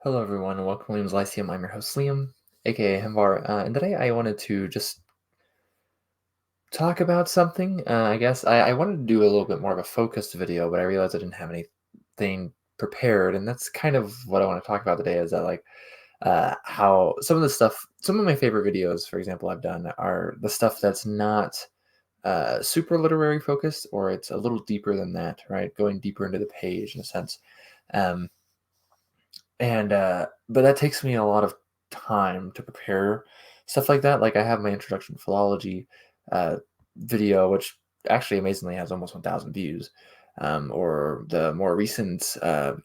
Hello, everyone, and welcome to Liam's Lyceum. I'm your host, Liam, aka Himbar, and today I wanted to just talk about something. I guess I wanted to do a little bit more of a focused video, but I realized I didn't have anything prepared, and that's kind of what I want to talk about today. Is that how some of the stuff, some of my favorite videos, for example, I've done are the stuff that's not super literary focused, or it's a little deeper than that, right? Going deeper into the page in a sense. Um, but that takes me a lot of time to prepare stuff like that. Like I have my introduction to philology uh, video, which actually amazingly has almost 1,000 views. Or the more recent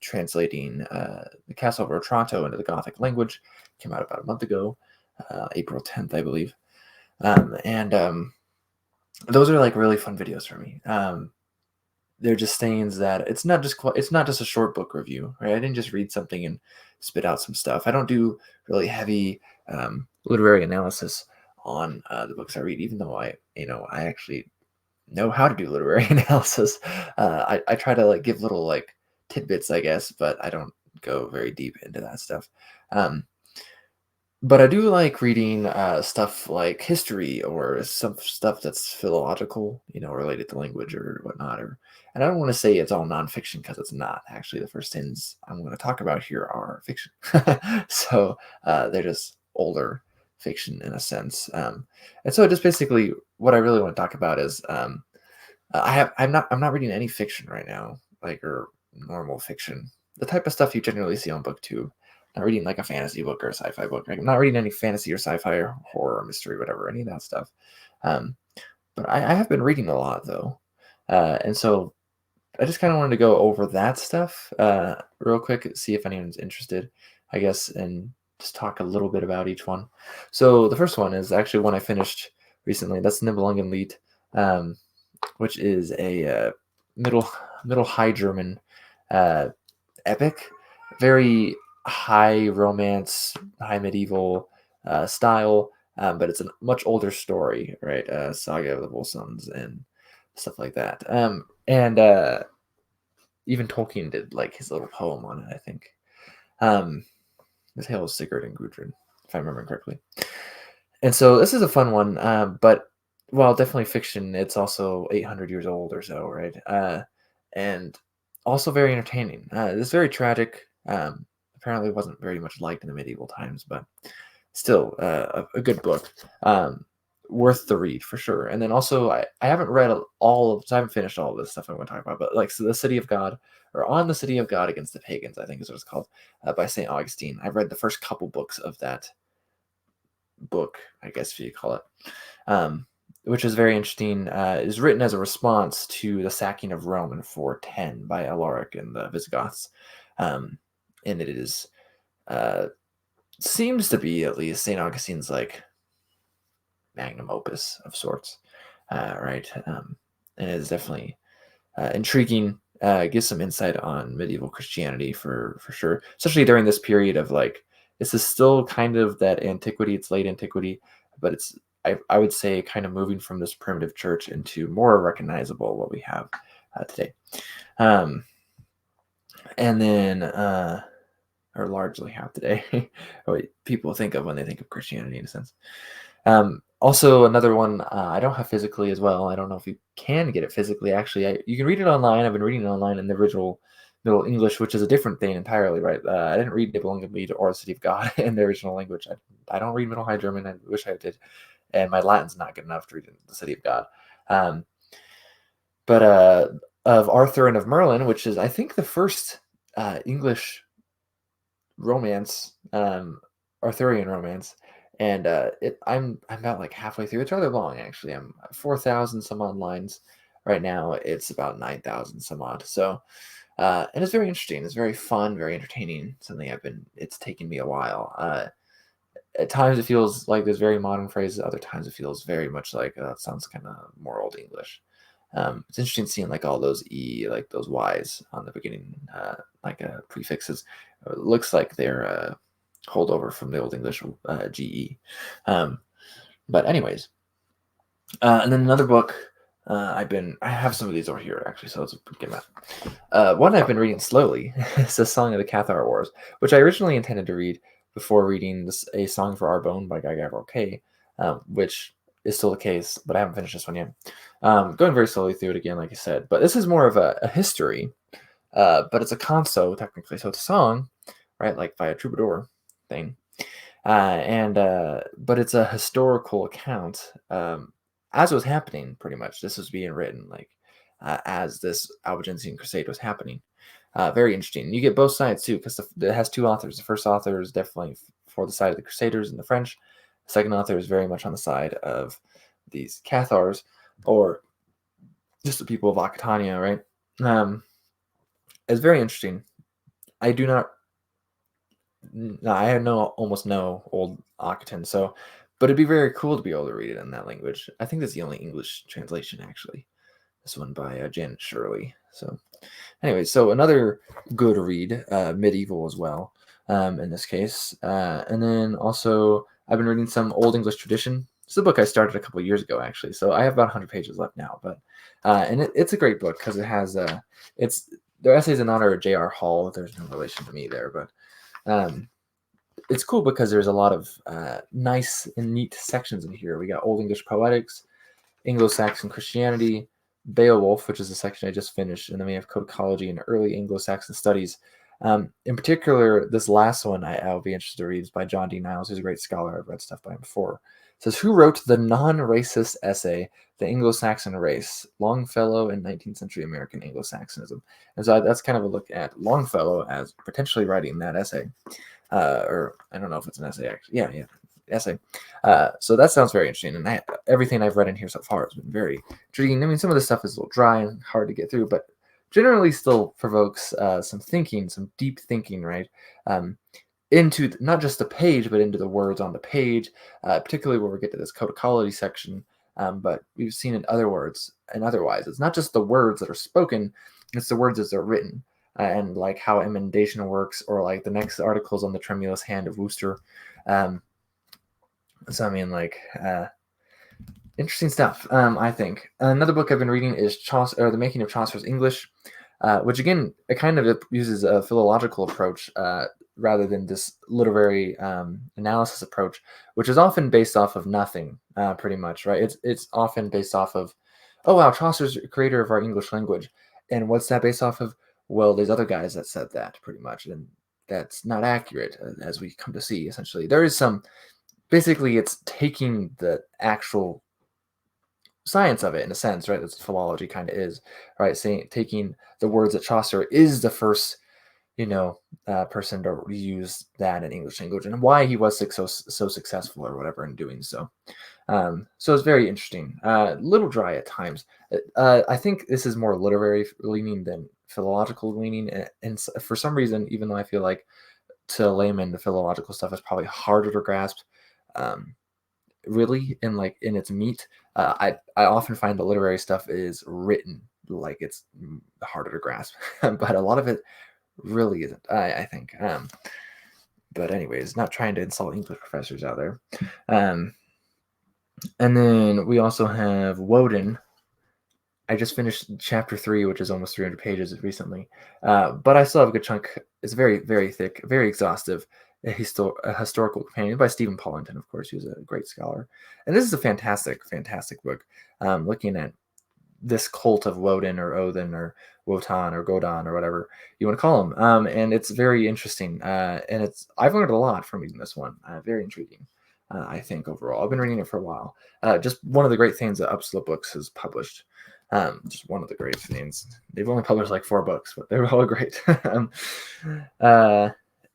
translating the Castle of Otranto into the Gothic language came out about a month ago, April 10th, I believe. And those are like really fun videos for me. They're just things that it's not just a short book review, right? I didn't just read something and spit out some stuff. I don't do really heavy literary analysis on the books I read, even though I actually know how to do literary analysis. I try to like give little like tidbits, I guess, but I don't go very deep into that stuff. Um, but I do like reading stuff like history or some stuff that's philological, related to language or whatnot. And I don't want to say it's all nonfiction because it's not. Actually, the first things I'm going to talk about here are fiction. So they're just older fiction in a sense. And so just basically what I really want to talk about is I'm not reading any fiction right now, like or normal fiction, the type of stuff you generally see on BookTube. Not reading like a fantasy book or a sci-fi book. Like, I'm not reading any fantasy or sci-fi or horror or mystery, whatever, any of that stuff. Um, but I have been reading a lot though, and so I just kind of wanted to go over that stuff real quick, see if anyone's interested, I guess, and just talk a little bit about each one. So the first one is actually one I finished recently. That's Nibelungen Lied, um, which is a middle middle high German uh, epic, very high romance, high medieval style, but it's a much older story, right? Saga of the Volsungs and stuff like that. And even Tolkien did like his little poem on it, I think. Um, the Tale of Sigurd and Gudrun, if I remember correctly. And so this is a fun one, but while definitely fiction, it's also 800 years old or so, right? And also very entertaining. It's very tragic. Apparently, wasn't very much liked in the medieval times, but still a good book. Worth the read for sure. And then also, I haven't read so I haven't finished all of this stuff I'm going to talk about, but like, so the City of God, or On the City of God Against the Pagans, I think is what it's called, by St. Augustine. I've read the first couple books of that book, I guess if you call it, which is very interesting. Is written as a response to the sacking of Rome in 410 by Alaric and the Visigoths, and it is seems to be at least Saint Augustine's like magnum opus of sorts, right? And it is definitely intriguing. Gives some insight on medieval Christianity for sure, especially during this period of like this is still kind of that antiquity. It's late antiquity, but it's I would say kind of moving from this primitive church into more recognizable what we have today, um, and then or largely have today, what people think of when they think of Christianity in a sense. Also, another one I don't have physically as well. I don't know if you can get it physically. Actually, you can read it online. I've been reading it online in the original Middle English, which is a different thing entirely, right? I didn't read Nibelungen Lied or City of God in the original language. I don't read Middle High German. I wish I did, and my Latin's not good enough to read the City of God. Um, but of Arthur and of Merlin, which is I think the first English romance, Arthurian romance, and I'm about like halfway through. It's rather long actually. I'm 4,000 some odd lines right now. It's about 9,000 some odd. So and it's very interesting. It's very fun, very entertaining. Something it's taken me a while. At times it feels like there's very modern phrases. Other times it feels very much like it sounds kind of more old English. It's interesting seeing like all those like those Y's on the beginning, prefixes. It looks like they're holdover from the Old English GE. But anyways, and then another book I have some of these over here actually, so let's get them out. One I've been reading slowly is The Song of the Cathar Wars, which I originally intended to read before reading A Song for Our Bone by Guy Gavriel Kay, which is still the case, but I haven't finished this one yet. Going very slowly through it again, like I said, but this is more of a history, but it's a conso technically, so it's a song, right, like by a troubadour thing. But it's a historical account as it was happening. Pretty much, this was being written like as this Albigensian crusade was happening. Very interesting. You get both sides too, because it has two authors. The first author is definitely for the side of the Crusaders and the French. The second author is very much on the side of these Cathars, or just the people of Aquitania, right? It's very interesting. I do not No, I had almost no old Occitan, so but it'd be very cool to be able to read it in that language. I think that's the only English translation actually. This one by Janet Shirley. So anyway, so another good read, medieval as well, in this case. And then also I've been reading some Old English tradition. It's a book I started a couple of years ago actually, so I have about 100 pages left now. But it's a great book because it has it's their essays in honor of J.R. Hall. There's no relation to me there, but um, it's cool because there's a lot of nice and neat sections in here. We got Old English Poetics, Anglo-Saxon Christianity, Beowulf, which is the section I just finished, and then we have Codicology and Early Anglo-Saxon Studies. In particular, this last one I'll be interested to read is by John D. Niles, who's a great scholar. I've read stuff by him before. It says, who wrote the non-racist essay, The Anglo-Saxon Race, Longfellow and 19th Century American Anglo-Saxonism? And so that's kind of a look at Longfellow as potentially writing that essay. Or I don't know if it's an essay, actually. Yeah, essay. So that sounds very interesting. And everything I've read in here so far has been very intriguing. I mean, some of the stuff is a little dry and hard to get through, but generally still provokes some thinking, some deep thinking, right? Into not just the page, but into the words on the page, particularly when we get to this codicology section. But we've seen in other words and otherwise. It's not just the words that are spoken, it's the words as they're written. And like how emendation works, or like the next articles on the tremulous hand of Worcester. So I mean, like, interesting stuff. I think another book I've been reading is Chaucer, or The Making of Chaucer's English, which again it kind of uses a philological approach rather than this literary analysis approach, which is often based off of nothing, pretty much, right? It's often based off of, oh wow, Chaucer's creator of our English language, and what's that based off of? Well, there's other guys that said that pretty much, and that's not accurate, as we come to see. Essentially, there is some. Basically, it's taking the actual science of it in a sense, right? That's what philology kind of is, right? Saying taking the words that Chaucer is the first, person to use that in English language, and why he was so successful or whatever in doing so. So it's very interesting. A little dry at times. I think this is more literary leaning than philological leaning, and for some reason, even though I feel like to layman the philological stuff is probably harder to grasp. Really in its meat, I often find the literary stuff is written like it's harder to grasp, but a lot of it really isn't. I think. But anyways, not trying to insult English professors out there. And then we also have Woden. I just finished chapter 3, which is almost 300 pages recently, but I still have a good chunk. It's very, very thick, very exhaustive. A historical companion by Stephen Paulinton, of course, who's a great scholar. And this is a fantastic, fantastic book. Looking at this cult of Woden or Odin or Wotan or Godon or whatever you want to call him, and it's very interesting. And I've learned a lot from reading this one. Very intriguing. I think overall, I've been reading it for a while. Just one of the great things that Upslope Books has published. Just one of the great things. They've only published like 4 books, but they're all great.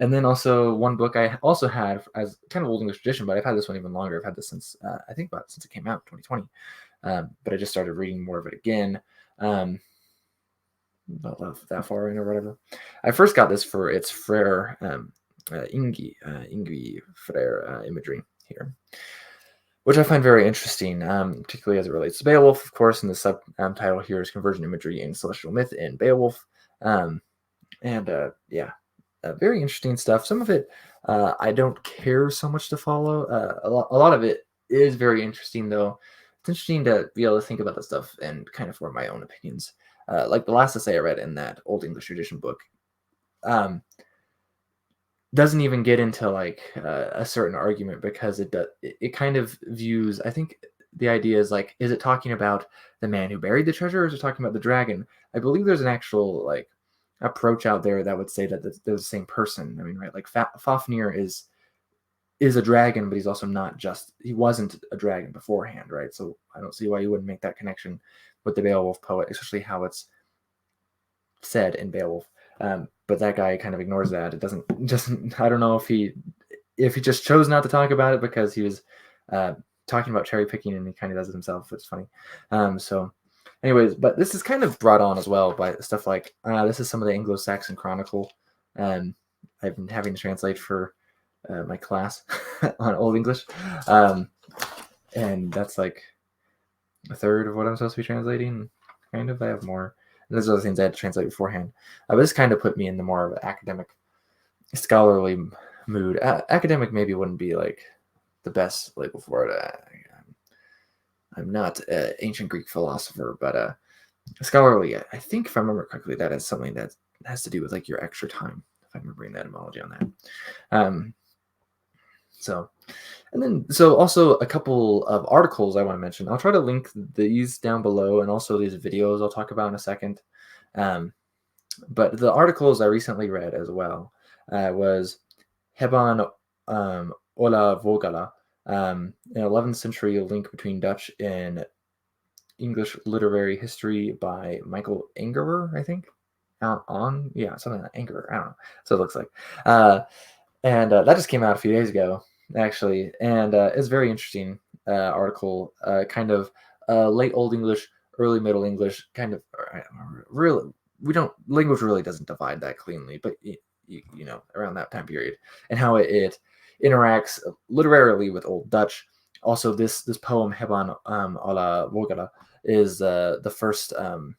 And then also one book I also had as kind of old English tradition, but I've had this one even longer. I've had this since I think about since it came out, 2020. But I just started reading more of it again. Not that far in or whatever. I first got this for its Frere Ingi Frere imagery here, which I find very interesting, particularly as it relates to Beowulf, of course, and the subtitle here is Conversion Imagery in Celestial Myth in Beowulf. Very interesting stuff. Some of it I don't care so much to follow. A lot of it is very interesting, though, interesting to be able to think about this stuff and kind of form my own opinions. Like the last essay I read in that Old English tradition book, um, doesn't even get into like a certain argument because it kind of views. I think the idea is like, is it talking about the man who buried the treasure, or is it talking about the dragon? I believe there's an actual like approach out there that would say that they're the same person. I mean, right? Like Fafnir is a dragon, but he's also not just, he wasn't a dragon beforehand, right? So I don't see why you wouldn't make that connection with the Beowulf poet, especially how it's said in Beowulf. But that guy kind of ignores that. It doesn't just, I don't know if he just chose not to talk about it because he was talking about cherry picking, and he kind of does it himself. It's funny. So anyways, but this is kind of brought on as well by stuff like this is some of the Anglo-Saxon Chronicle. I've been having to translate for my class on Old English, and that's like a third of what I'm supposed to be translating. Kind of, I have more. And there's other things I had to translate beforehand. But this kind of put me in the more of an academic, scholarly mood. Academic maybe wouldn't be like the best label for it. I'm not an ancient Greek philosopher, but scholarly. I think if I remember correctly, that is something that has to do with like your extra time. If I'm remembering the etymology on that. So also a couple of articles I want to mention. I'll try to link these down below, and also these videos I'll talk about in a second. But the articles I recently read as well was Heban Ola Vogala, an 11th century link between Dutch and English literary history by Michael Angerer, I think. Something like Angerer. I don't know. So it looks like. And that just came out a few days ago, actually, and it's a very interesting article, kind of late Old English, early Middle English, kind of really. Language really doesn't divide that cleanly, but you know, around that time period, and how it interacts literarily with Old Dutch. Also, this poem Heban ala Vogala is the first Old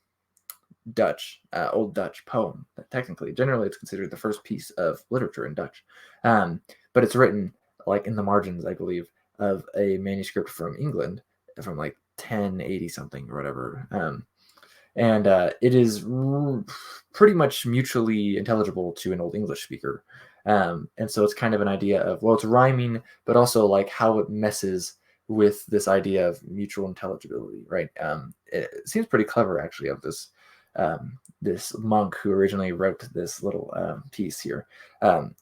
Dutch poem. Technically, generally, it's considered the first piece of literature in Dutch, but it's written like in the margins, I believe, of a manuscript from England from like 1080 something or whatever, and it is pretty much mutually intelligible to an Old English speaker, and so it's kind of an idea of, well, it's rhyming, but also like how it messes with this idea of mutual intelligibility, right? It seems pretty clever, actually, of this monk who originally wrote this little piece here, and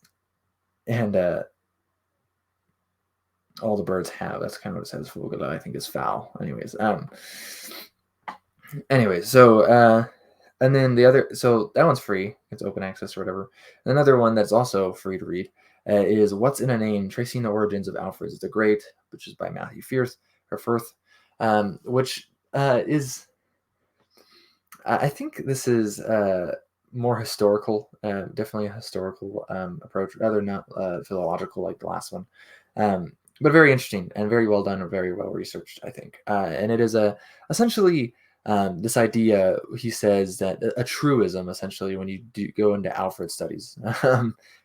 all the birds have. That's kind of what it says. Vogala, I think, is foul. Anyways, so and then the other, so that one's free. It's open access or whatever. Another one that's also free to read is "What's in a Name: Tracing the Origins of Alfred the Great," which is by Matthew Firth, which is, I think this is more historical, definitely a historical approach, rather not philological like the last one, but very interesting and very well done and very well researched, I think. And it is essentially this idea. He says that a truism, essentially, when you do go into Alfred studies,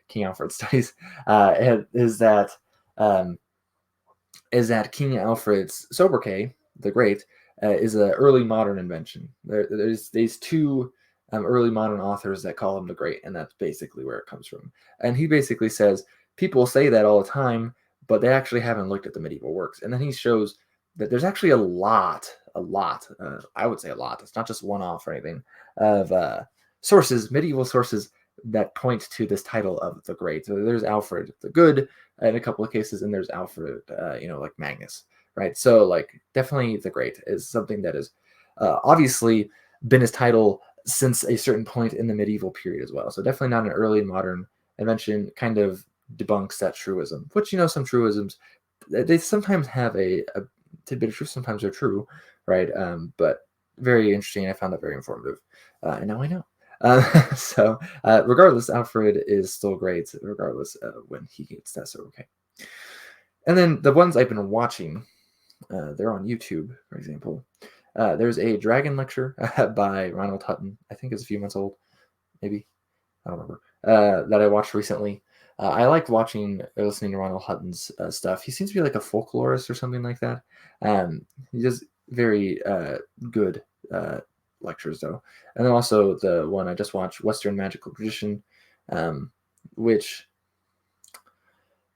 King Alfred studies, um, is that King Alfred's sobriquet, the Great, is an early modern invention. There's these two early modern authors that call him the Great, and that's basically where it comes from. And he basically says people say that all the time, but they actually haven't looked at the medieval works. And then he shows that there's actually a lot, I would say a lot. It's not just one off or anything of sources, medieval sources that point to this title of the Great. So there's Alfred the Good in a couple of cases, and there's Alfred, like Magnus, right? So like definitely the Great is something that is obviously been his title since a certain point in the medieval period as well. So definitely not an early modern invention. Kind of debunks that truism, which, some truisms, they sometimes have a tidbit of truth, sometimes they're true, right? But very interesting. I found that very informative, and now I know. So regardless, Alfred is still great, regardless when he gets that. So okay. And then the ones I've been watching, they're on YouTube, for example. There's a dragon lecture by Ronald Hutton. I think it's a few months old, maybe. I don't remember. That I watched recently. I liked watching or listening to Ronald Hutton's stuff. He seems to be like a folklorist or something like that. He does very good lectures though. And then also the one I just watched, Western Magical Tradition, which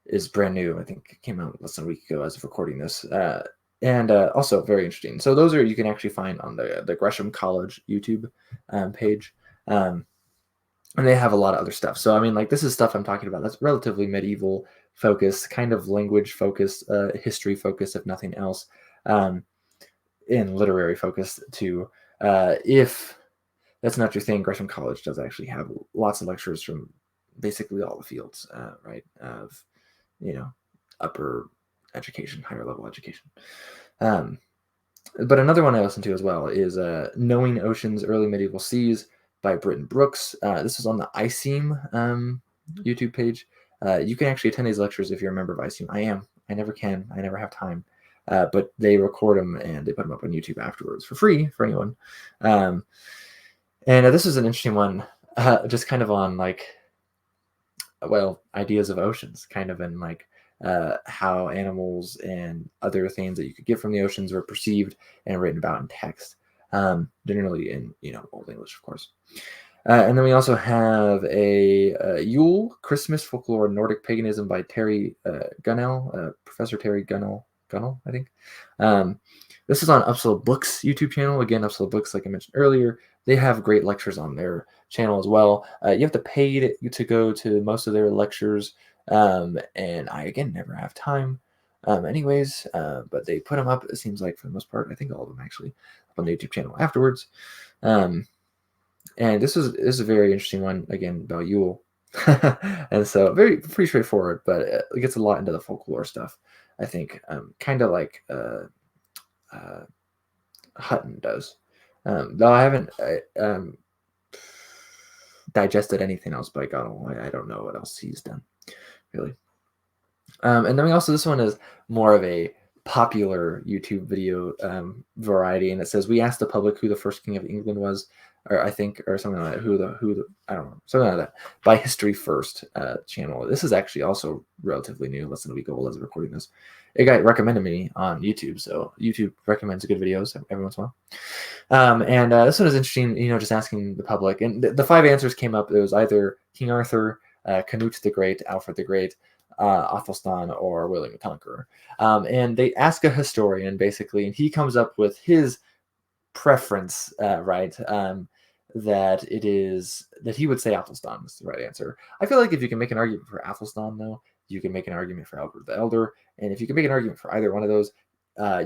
is brand new. I think it came out less than a week ago as of recording this. And also very interesting. So those are, you can actually find on the Gresham College YouTube page. And they have a lot of other stuff. So I mean, like, this is stuff I'm talking about that's relatively medieval focused, kind of language focused, history focused, if nothing else, and literary focused too. If that's not your thing, Gresham College does actually have lots of lectures from basically all the fields, right? Of, you know, upper education, higher level education. But another one I listen to as well is Knowing Oceans, Early Medieval Seas by Britton Brooks. This is on the ICEAM YouTube page. You can actually attend these lectures if you're a member of ICEAM. I am. I never can. I never have time. But they record them and they put them up on YouTube afterwards for free for anyone. And this is an interesting one, just kind of on like, well, ideas of oceans, kind of in like how animals and other things that you could get from the oceans were perceived and written about in text, generally in, Old English, of course. And then we also have a Yule, Christmas Folklore, Nordic Paganism by Terry Gunnell, Professor Terry Gunnell, I think. This is on Upsala Books YouTube channel. Again, Upsala Books, like I mentioned earlier, they have great lectures on their channel as well. You have to pay to go to most of their lectures, and I, again, never have time anyways, but they put them up, it seems like, for the most part. I think all of them, actually, up on the YouTube channel afterwards. And this is a very interesting one, again, about Yule. And so pretty straightforward, but it gets a lot into the folklore stuff, I think, kind of like Hutton does. Though I haven't digested anything else by Godel. I don't know what else he's done, really. And then we also, this one is more of a popular YouTube video variety, and it says, we asked the public who the first king of England was, or I think, or something like that, who the I don't know, something like that, by History First channel. This is actually also relatively new, less than a week old as of recording this. It got recommended me on YouTube, so YouTube recommends good videos every once in a while. And this one is interesting, just asking the public, and the 5 answers came up. It was either King Arthur, Canute the Great, Alfred the Great, Athelstan, or William the Conqueror. And they ask a historian, basically, and he comes up with his preference, right? That he would say Athelstan is the right answer. I feel like if you can make an argument for Athelstan, though, you can make an argument for Alfred the Elder, and if you can make an argument for either one of those,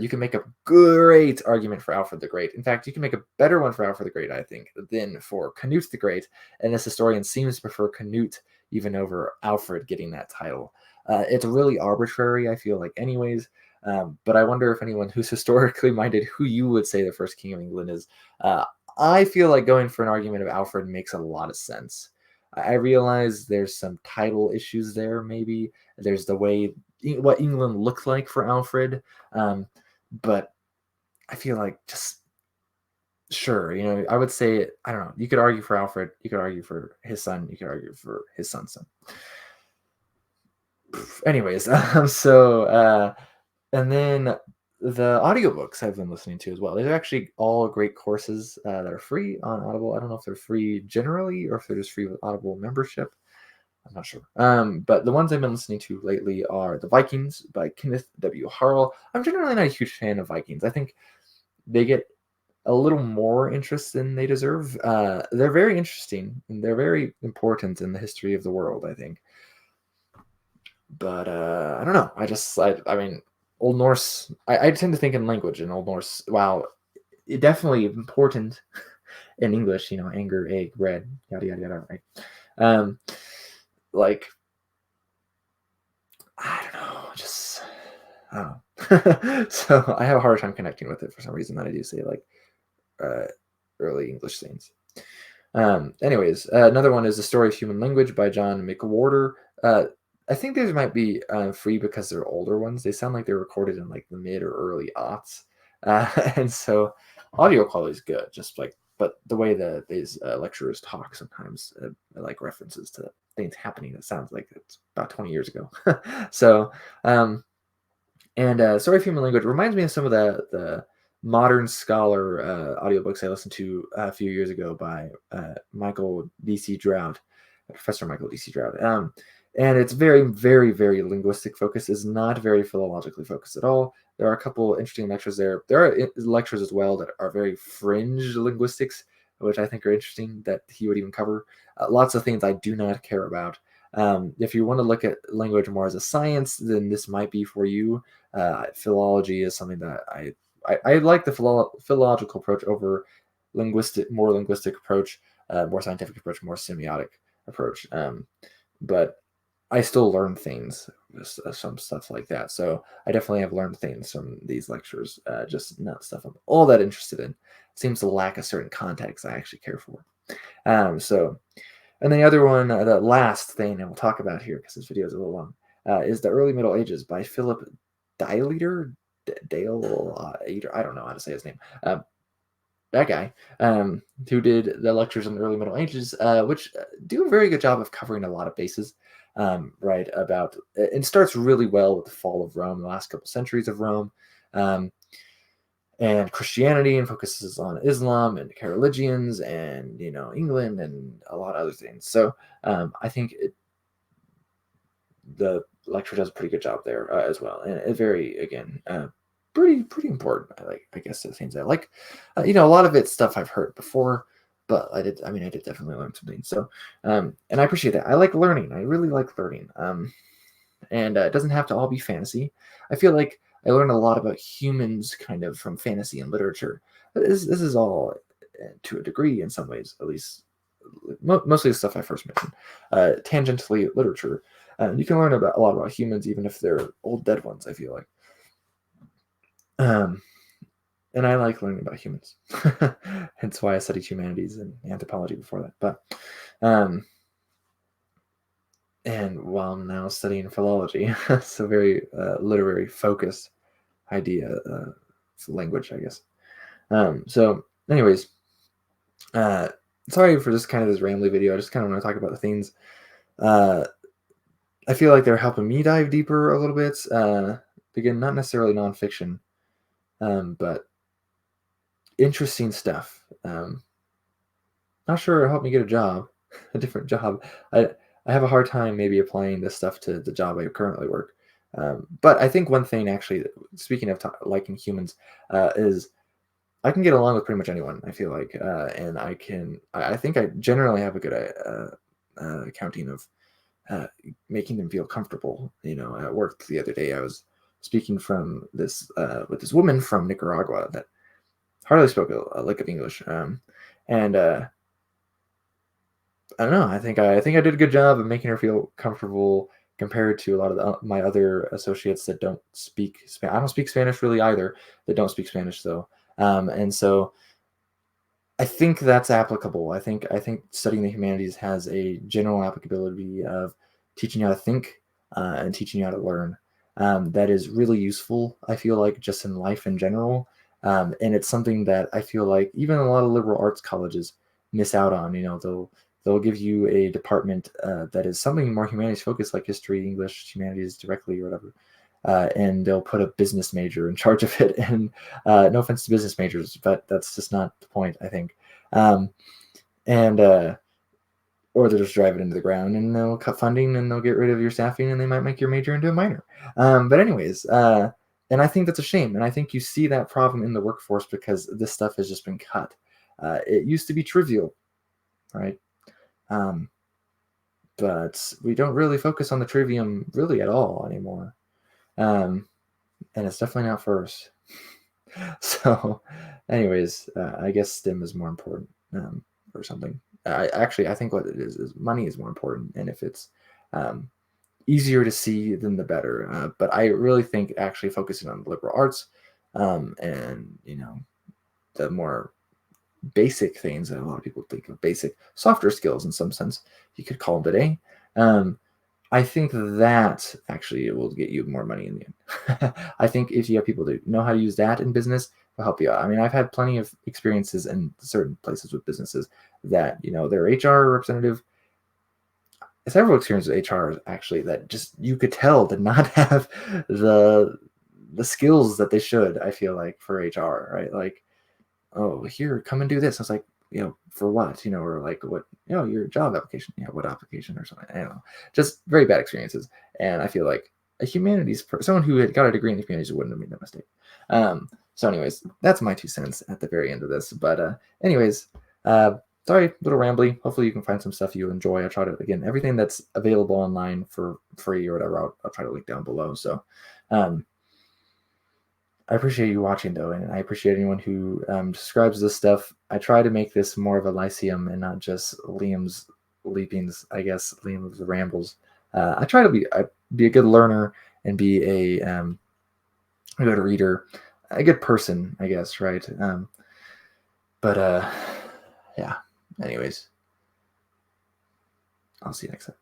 you can make a great argument for Alfred the Great. In fact, you can make a better one for Alfred the Great, I think, than for Canute the Great. And this historian seems to prefer Canute even over Alfred getting that title. It's really arbitrary, I feel like, anyways. But I wonder if anyone who's historically minded, who you would say the first king of England is. I feel like going for an argument of Alfred makes a lot of sense. I realize there's some title issues there, maybe. There's the way what England looked like for Alfred. But I feel like, just sure, I would say, I don't know. You could argue for Alfred. You could argue for his son. You could argue for his son's son. Anyways, and then the audiobooks I've been listening to as well. These are actually all great courses that are free on Audible. I don't know if they're free generally or if they're just free with Audible membership. I'm not sure. But the ones I've been listening to lately are The Vikings by Kenneth W. Harrell. I'm generally not a huge fan of Vikings. I think they get a little more interest than they deserve. They're very interesting, and they're very important in the history of the world, I think. But I don't know. I mean, Old Norse, I tend to think in language in Old Norse. Wow, it definitely important in English, anger, egg, bread, yada, yada, yada, right? Like, I don't know, I don't know. So I have a hard time connecting with it for some reason that I do say, like, early English things. Anyways, another one is The Story of Human Language by John McWhorter. I think these might be free because they're older ones. They sound like they're recorded in like the mid or early aughts. And so audio quality is good, but the way that these lecturers talk sometimes, like references to things happening, it sounds like it's about 20 years ago. So, and Story of Human Language reminds me of some of the modern scholar audiobooks I listened to a few years ago by Michael D.C. Drought, Professor Michael D.C. Drought. And it's very, very, very linguistic focus. Is not very philologically focused at all. There are a couple interesting lectures there. There are lectures as well that are very fringe linguistics, which I think are interesting that he would even cover. Lots of things I do not care about. If you want to look at language more as a science, then this might be for you. Philology is something that I like the philological approach over more linguistic approach, more scientific approach, more semiotic approach. But I still learn things, some stuff like that. So I definitely have learned things from these lectures, just not stuff I'm all that interested in. Seems to lack a certain context I actually care for. So, and the other one, the last thing I will talk about here, because this video is a little long, is The Early Middle Ages by Philip Dileader. Dale, I don't know how to say his name. That guy, who did the lectures on the early Middle Ages, which do a very good job of covering a lot of bases, right? About it starts really well with the fall of Rome, the last couple centuries of Rome, um, and Christianity, and focuses on Islam and Carolingians and England and a lot of other things. So I think the lecture does a pretty good job there as well, and it very again pretty important. I guess the things I like, a lot of it's stuff I've heard before, but I did definitely learn something. So and I appreciate that. I like learning. I really like learning. And it doesn't have to all be fantasy. I feel like I learned a lot about humans kind of from fantasy and literature. This is all to a degree in some ways, at least mostly the stuff I first mentioned. Tangentially literature. You can learn about a lot about humans, even if they're old dead ones, I feel like. And I like learning about humans. Hence why I studied humanities and anthropology before that. But and while I'm now studying philology, so very literary focused idea, language, I guess. So anyways, sorry for just kind of this rambly video. I just kind of want to talk about the things. I feel like they're helping me dive deeper a little bit. Again, not necessarily nonfiction, but interesting stuff. Not sure it'll help me get a job, a different job. I have a hard time maybe applying this stuff to the job I currently work. But I think one thing, actually, speaking of liking humans, is I can get along with pretty much anyone, I feel like. And I think I generally have a good accounting of making them feel comfortable. At work the other day, I was speaking with this woman from Nicaragua that hardly spoke a lick of English. And I don't know. I think I did a good job of making her feel comfortable compared to a lot of my other associates that don't speak Spanish. I don't speak Spanish really either. That don't speak Spanish though, and so I think that's applicable. I think studying the humanities has a general applicability of teaching you how to think and teaching you how to learn. That is really useful. I feel like just in life in general, and it's something that I feel like even a lot of liberal arts colleges miss out on. They'll give you a department that is something more humanities focused, like history, English, humanities directly, or whatever. And they'll put a business major in charge of it. And no offense to business majors, but that's just not the point, I think. And or they'll just drive it into the ground and they'll cut funding and they'll get rid of your staffing and they might make your major into a minor. But anyways, and I think that's a shame. And I think you see that problem in the workforce because this stuff has just been cut. It used to be trivial, right? But we don't really focus on the trivium really at all anymore. And it's definitely not first. So anyways, I guess STEM is more important or something. I think what it is money is more important. And if it's easier to see, then the better. But I really think actually focusing on the liberal arts and, the more basic things that a lot of people think of, basic softer skills in some sense, you could call them today. I think that actually will get you more money in the end. I think if you have people that know how to use that in business, will help you out. I mean, I've had plenty of experiences in certain places with businesses that, their HR representative, several experiences with HR actually that just you could tell did not have the the skills that they should, I feel like, for HR, right? Like, oh, here, come and do this. I was like, for what? Or like, what, your job application, what application or something. I don't know. Just very bad experiences. And I feel like a humanities someone who had got a degree in the humanities wouldn't have made that mistake. So anyways, that's my 2 cents at the very end of this. But anyways, sorry, little rambly. Hopefully you can find some stuff you enjoy. I try to, again, everything that's available online for free or whatever, I'll try to link down below. So I appreciate you watching, though, and I appreciate anyone who describes this stuff. I try to make this more of a lyceum and not just Liam's leapings, I guess, Liam's rambles. I try to be a good learner and be a good reader, a good person, I guess, right? But yeah. Anyways, I'll see you next time.